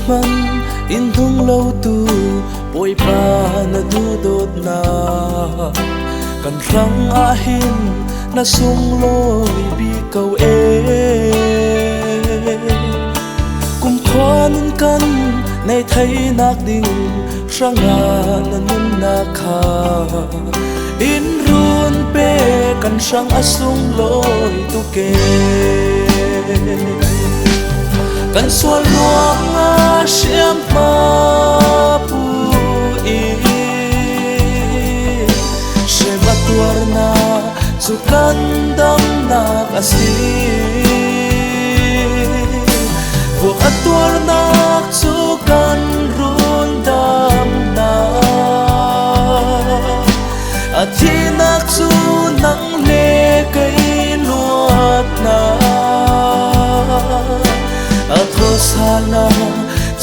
man in hung lâu tu bồi pa na du đốt na kan răng ahin na sung lôi bi câu cùng khoa nun kan nay thấy nạc đình sang na nun na kha in run pe kan sang asung lôi tu ke kan sual luang a siam pa pu i she matuar na su kan dam na asi vu atuar na su kan run dam na athi nak su nang le kai nuat na atho sana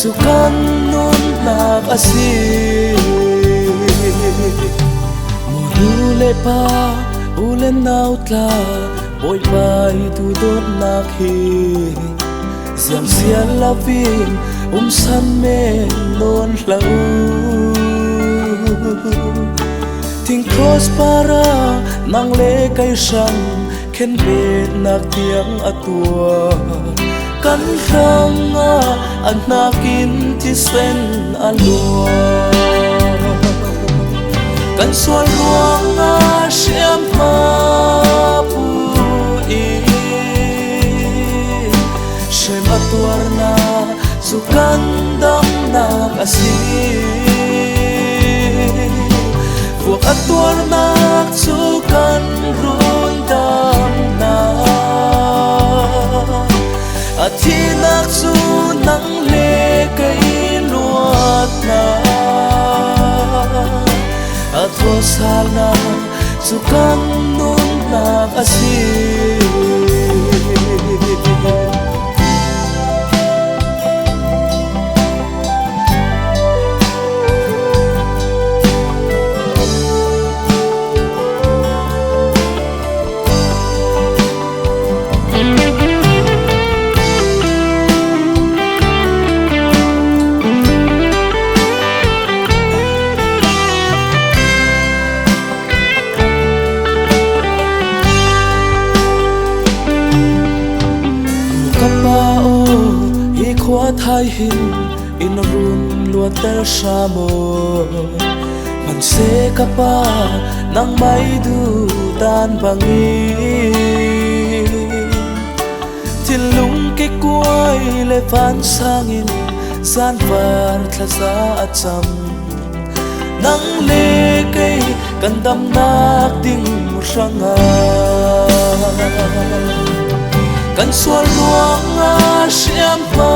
su kan nun nak asi mulu le pa ulen nautla boy pai tu dot nak hi ziam sian la vin san men non lau ting cross para nang le kai sang khen bet nak tiang atua kan ranga an nakin ti sen alua kan sual ruanga siam pa pu i shem atuar na su kan dam na asi vu atuar na su kan run dam na athi nak su nang le kai nuat na atho sana su kan nun nak asi khóa thai hin in run luat ter shamo man se kapa nang mai du dan bangi til lung ke kuai le van sangin san var thlasa acham nang le kai kan dam nak ding ranga kan sual luang a siam pa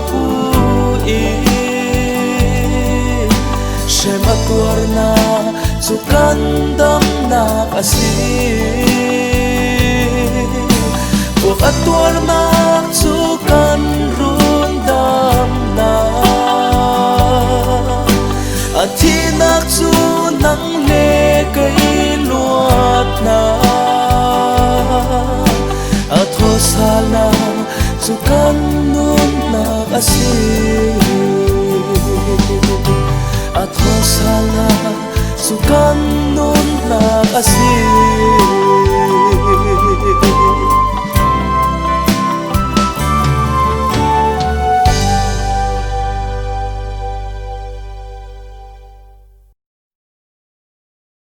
pu i she matuar na su kan dam na asi vu atuar na su kan run dam na athi nak su nang le kai luat na atho sana su kan nun nak asi atho sana su kan nun nak asi